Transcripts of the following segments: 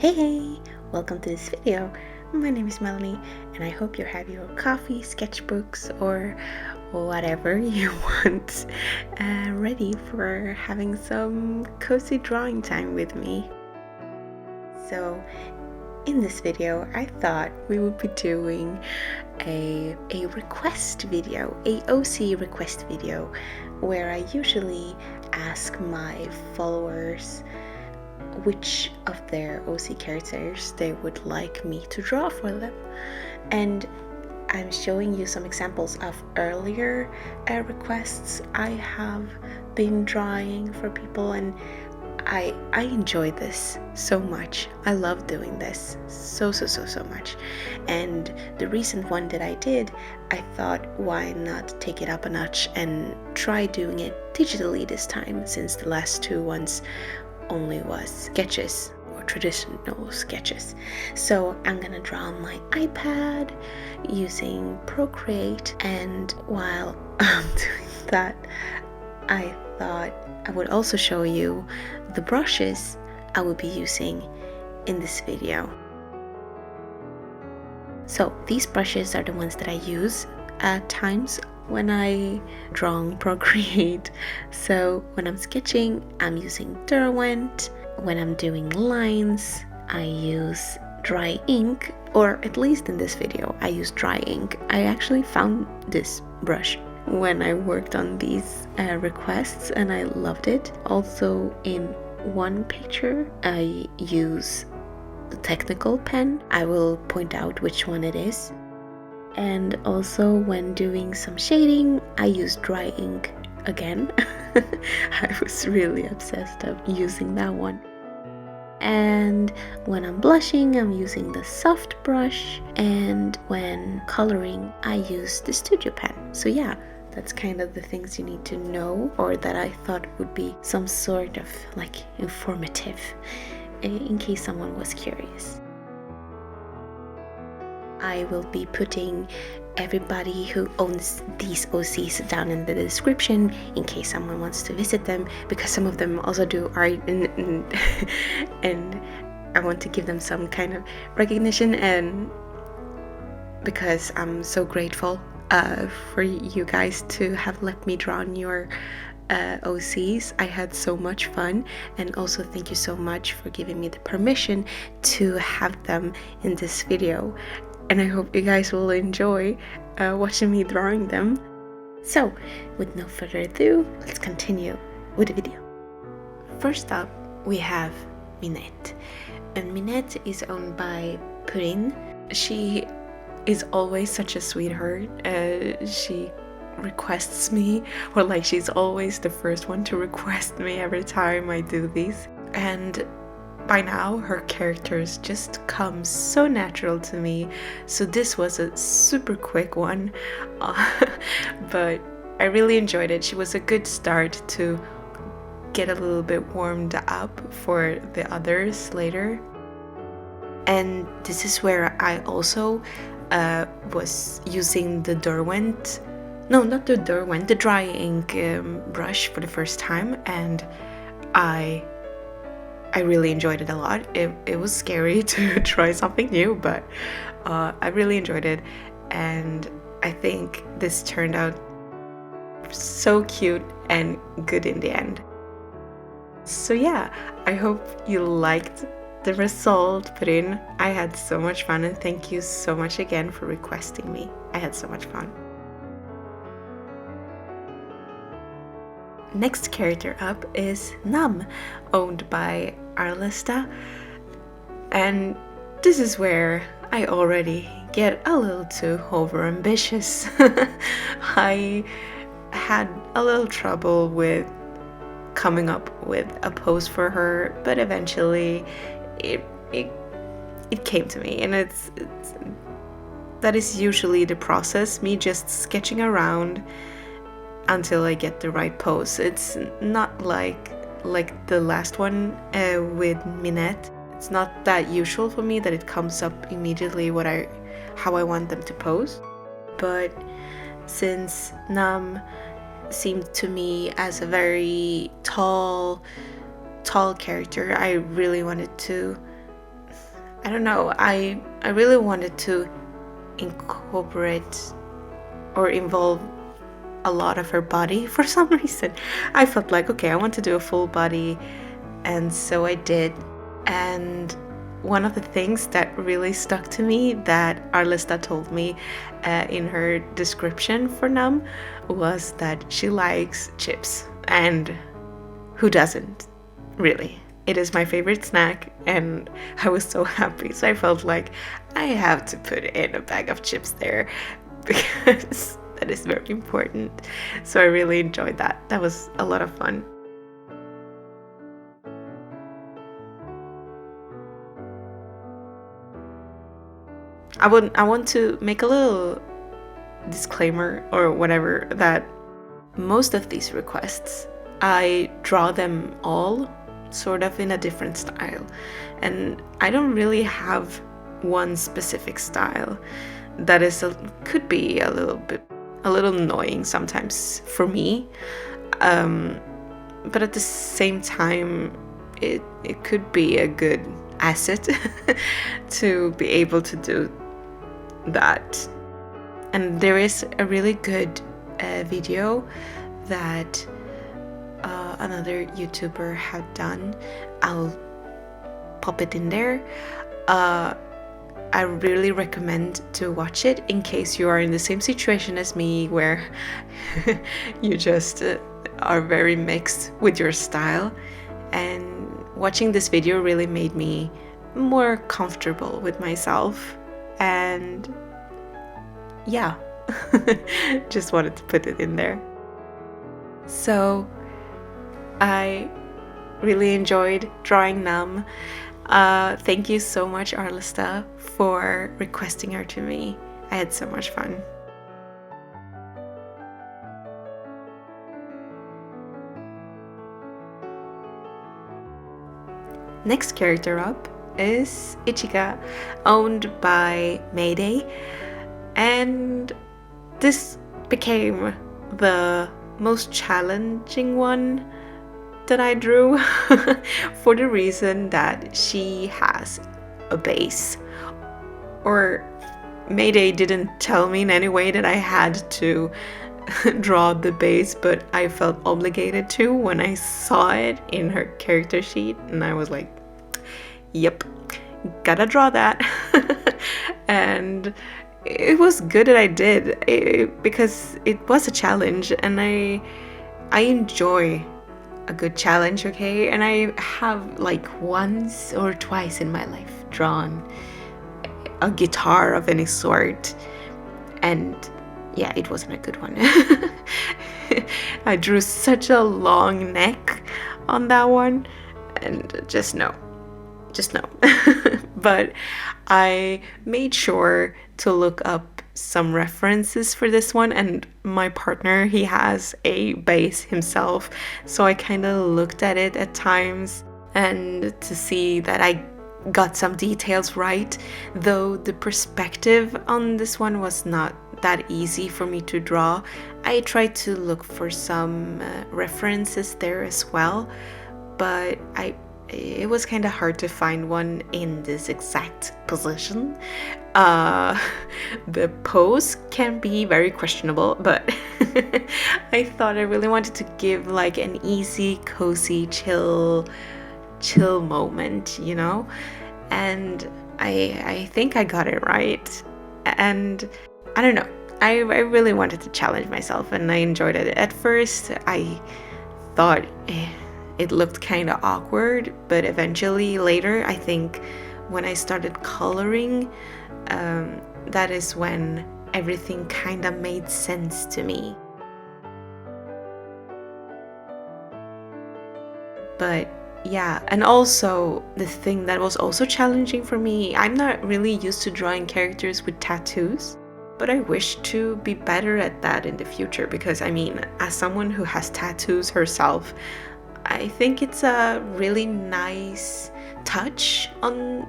Hey hey! Welcome to this video. My name is Melanie and I hope you have your coffee, sketchbooks or whatever you want ready for having some cozy drawing time with me. So in this video I thought we would be doing a request video, a OC request video, where I usually ask my followers which of their OC characters they would like me to draw for them. And I'm showing you some examples of earlier requests I have been drawing for people, and I enjoy this so much. I love doing this so much. And the recent one that I did, I thought, why not take it up a notch and try doing it digitally this time, since the last two ones only was sketches or traditional sketches. So I'm gonna draw on my iPad using Procreate, and while I'm doing that, I thought I would also show you the brushes I will be using in this video. So these brushes are the ones that I use at times when I draw on Procreate. So when I'm sketching, I'm using Derwent. When I'm doing lines, I use dry ink, or at least in this video, I use dry ink. I actually found this brush when I worked on these requests and I loved it. Also in one picture, I use the technical pen. I will point out which one it is. And also when doing some shading, I use dry ink again. I was really obsessed of using that one. And when I'm blushing, I'm using the soft brush, and when coloring, I use the studio pen. So yeah, that's kind of the things you need to know, or that I thought would be some sort of like informative in case someone was curious. I will be putting everybody who owns these OCs down in the description in case someone wants to visit them, because some of them also do art and I want to give them some kind of recognition, and because I'm so grateful for you guys to have let me draw on your OCs. I had so much fun, and also thank you so much for giving me the permission to have them in this video. And I hope you guys will enjoy watching me drawing them. So, with no further ado, let's continue with the video. First up, we have Minette. And Minette is owned by Purin. She is always such a sweetheart. She requests me, or like she's always the first one to request me every time I do these. And by now, her characters just come so natural to me, so this was a super quick one, but I really enjoyed it. She was a good start to get a little bit warmed up for the others later. And this is where I also was using the Derwent, no, not the Derwent, the dry ink brush for the first time, and I really enjoyed it a lot. It was scary to try something new, but I really enjoyed it, and I think this turned out so cute and good in the end. So yeah, I hope you liked the result put in. I had so much fun, and thank you so much again for requesting me. I had so much fun. Next character up is Nam, owned by Arlesta, and this is where I already get a little too overambitious. I had a little trouble with coming up with a pose for her, but eventually it came to me, and it's that is usually the process, me just sketching around until I get the right pose. It's not like the last one with Minette. It's not that usual for me that it comes up immediately how I want them to pose. But since Nam seemed to me as a very tall character, I really wanted to I don't know, I really wanted to incorporate or involve a lot of her body for some reason. I felt like, okay, I want to do a full body, and so I did. And one of the things that really stuck to me that Arlista told me in her description for Num was that she likes chips. And who doesn't, really? It is my favorite snack, and I was so happy. So I felt like I have to put in a bag of chips there because that is very important. So I really enjoyed that. That was a lot of fun. I want to make a little disclaimer or whatever that most of these requests, I draw them all sort of in a different style, and I don't really have one specific style. That could be a little annoying sometimes for me, but at the same time it could be a good asset to be able to do that. And there is a really good video that another YouTuber had done. I'll pop it in there. I really recommend to watch it in case you are in the same situation as me, where you just are very mixed with your style. And watching this video really made me more comfortable with myself. And yeah, just wanted to put it in there. So I really enjoyed drawing Num. Thank you so much, Arlista, for requesting her to me. I had so much fun. Next character up is Ichika, owned by Mayday, and this became the most challenging one that I drew for the reason that she has a base. Or Mayday didn't tell me in any way that I had to draw the base, but I felt obligated to when I saw it in her character sheet, and I was like, yep, gotta draw that. And it was good that I did, because it was a challenge, and I enjoy a good challenge, okay? And I have like once or twice in my life drawn a guitar of any sort, and yeah, it wasn't a good one. I drew such a long neck on that one, and just no. But I made sure to look up some references for this one, and my partner, he has a base himself, so I kind of looked at it at times and to see that I got some details right, though the perspective on this one was not that easy for me to draw. I tried to look for some references there as well, but it was kind of hard to find one in this exact position. The pose can be very questionable, but I thought I really wanted to give like an easy, cozy, chill moment, you know? And I think I got it right. And I don't know, I really wanted to challenge myself, and I enjoyed it. At first, I thought it looked kind of awkward, but eventually later, I think when I started coloring, that is when everything kind of made sense to me. But yeah, and also the thing that was also challenging for me, I'm not really used to drawing characters with tattoos, but I wish to be better at that in the future, because I mean, as someone who has tattoos herself, I think it's a really nice touch on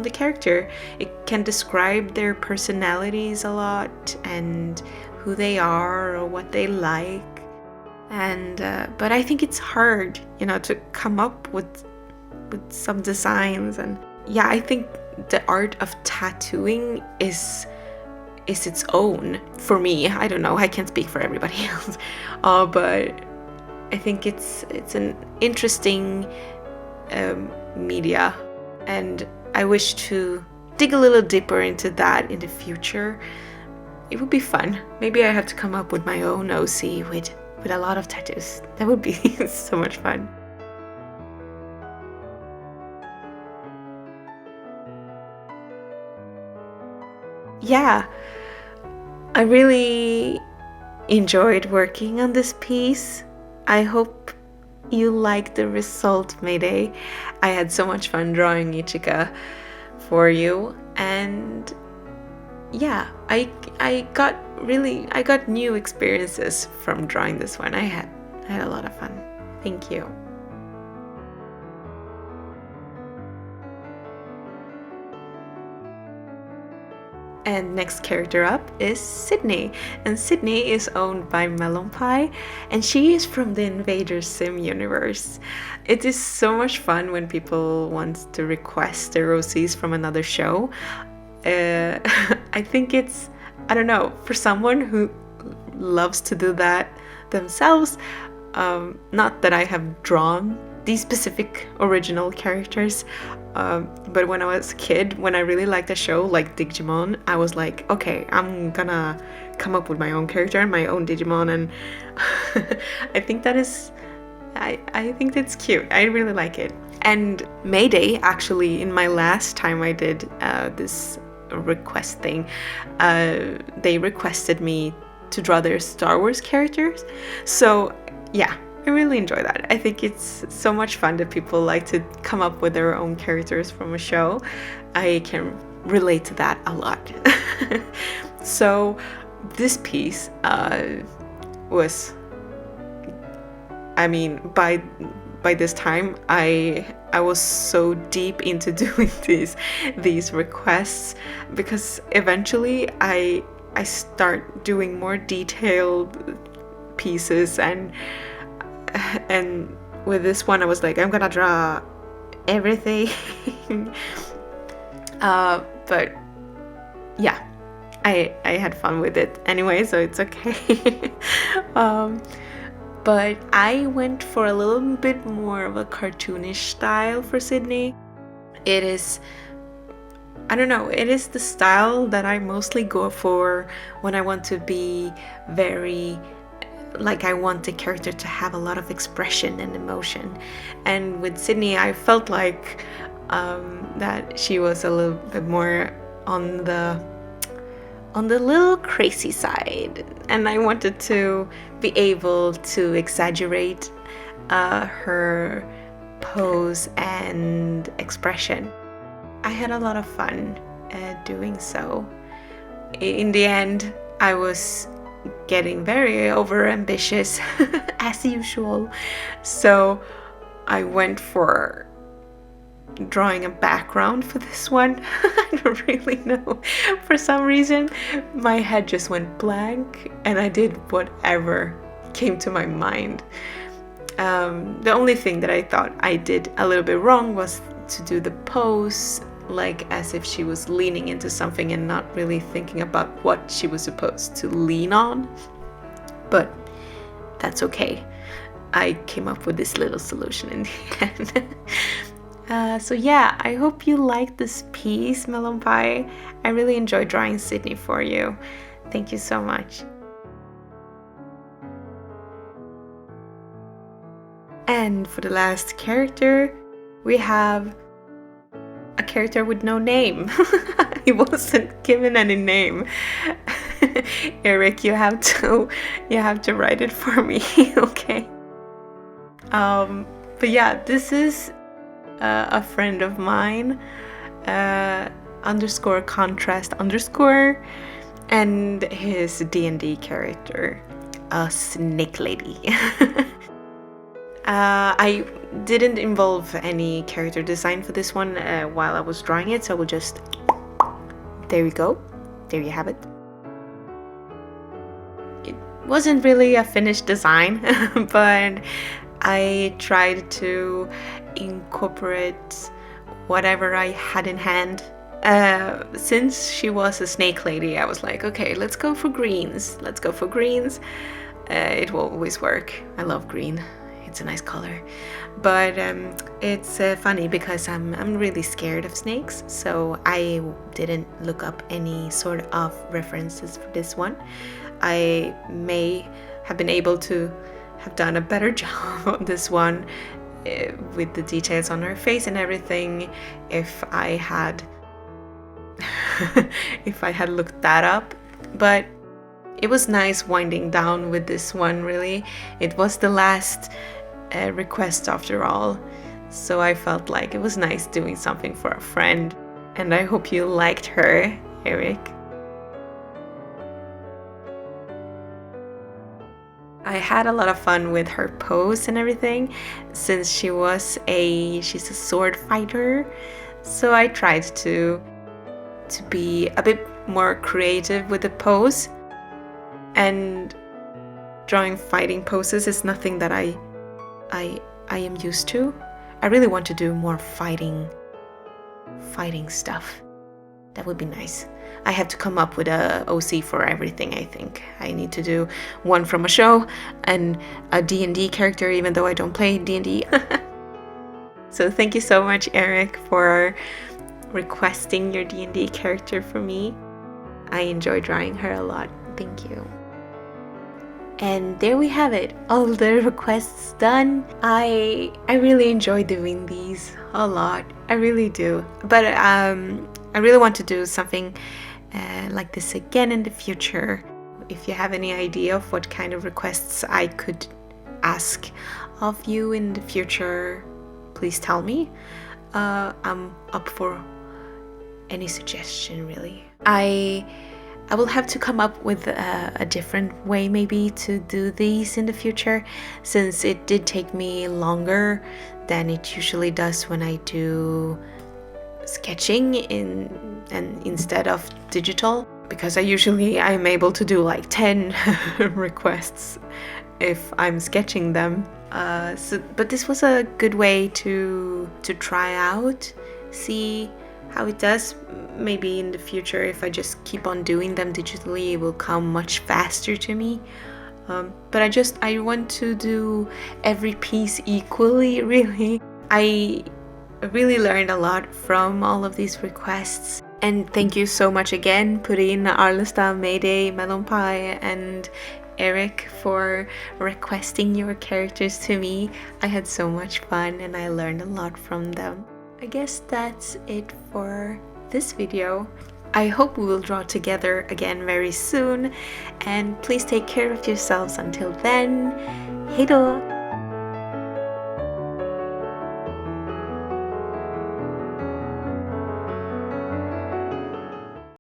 the character. It can describe their personalities a lot and who they are or what they like. And but I think it's hard, you know, to come up with some designs, and yeah, I think the art of tattooing is its own for me. I don't know, I can't speak for everybody else, but I think it's an interesting media, and I wish to dig a little deeper into that in the future. It would be fun. Maybe I have to come up with my own OC with a lot of tattoos. That would be so much fun. Yeah, I really enjoyed working on this piece. I hope you liked the result, Mayday. I had so much fun drawing Ichika for you, and yeah, I got new experiences from drawing this one. I had a lot of fun. Thank you. And next character up is Sydney, and Sydney is owned by Melon Pie, and she is from the Invader Sim universe. It is so much fun when people want to request their OCs from another show. I think it's, I don't know, for someone who loves to do that themselves, not that I have drawn these specific original characters, but when I was a kid, when I really liked a show like Digimon, I was like, okay, I'm gonna come up with my own character and my own Digimon, and I think that is, I think that's cute. I really like it. And Mayday, actually, in my last time I did this request thing, they requested me to draw their Star Wars characters. So yeah, I really enjoy that. I think it's so much fun that people like to come up with their own characters from a show. I can relate to that a lot. So this piece was, I mean, by this time I was so deep into doing these requests, because eventually I start doing more detailed pieces, and with this one I was like, I'm gonna draw everything. But yeah, I had fun with it anyway, so it's okay. But I went for a little bit more of a cartoonish style for Sydney. It is, I don't know, it is the style that I mostly go for when I want to be very, like, I want the character to have a lot of expression and emotion. And with Sydney, I felt like that she was a little bit more on the little crazy side, and I wanted to be able to exaggerate her pose and expression. I had a lot of fun doing so. In the end, I was getting very overambitious as usual, so I went for drawing a background for this one. I don't really know. For some reason, my head just went blank and I did whatever came to my mind. The only thing that I thought I did a little bit wrong was to do the pose, like as if she was leaning into something and not really thinking about what she was supposed to lean on. But that's okay. I came up with this little solution in the end. So yeah, I hope you liked this piece, Melon Pie. I really enjoyed drawing Sydney for you. Thank you so much. And for the last character, we have a character with no name. He wasn't given any name. Eric, you have to write it for me, okay? But yeah, this is a friend of mine, underscore contrast underscore, and his D&D character, a snake lady. I didn't involve any character design for this one while I was drawing it, so we'll just, there we go, there you have it. It wasn't really a finished design, but I tried to incorporate whatever I had in hand. Since she was a snake lady, I was like, okay, let's go for greens. Let's go for greens. It will always work. I love green. It's a nice color. But it's funny because I'm really scared of snakes, so I didn't look up any sort of references for this one. I may have been able to have done a better job on this one with the details on her face and everything if I had if I had looked that up. But it was nice winding down with this one, really. It was the last request after all, so I felt like it was nice doing something for a friend, and I hope you liked her, Eric. I had a lot of fun with her pose and everything, since she's a sword fighter, so I tried to be a bit more creative with the pose. And drawing fighting poses is nothing that I am used to. I really want to do more fighting stuff. That would be nice. I have to come up with a OC for everything, I think. I need to do one from a show and a D&D character, even though I don't play D&D. So thank you so much, Eric, for requesting your D&D character for me. I enjoy drawing her a lot. Thank you. And there we have it, all the requests done. I really enjoy doing these a lot. I really do. But I really want to do something like this again in the future. If you have any idea of what kind of requests I could ask of you in the future, please tell me. I'm up for any suggestion, really. I will have to come up with a different way maybe to do these in the future, since it did take me longer than it usually does when I do sketching instead of digital, because I'm able to do like 10 requests if I'm sketching them. But this was a good way to try out, see how it does. Maybe in the future, if I just keep on doing them digitally, it will come much faster to me. But I want to do every piece equally, really. I really learned a lot from all of these requests. And thank you so much again, Purin, Arlesta, Mayday, Melon Pie, and Eric, for requesting your characters to me. I had so much fun and I learned a lot from them. I guess that's it for this video. I hope we will draw together again very soon, and please take care of yourselves until then. Hej då!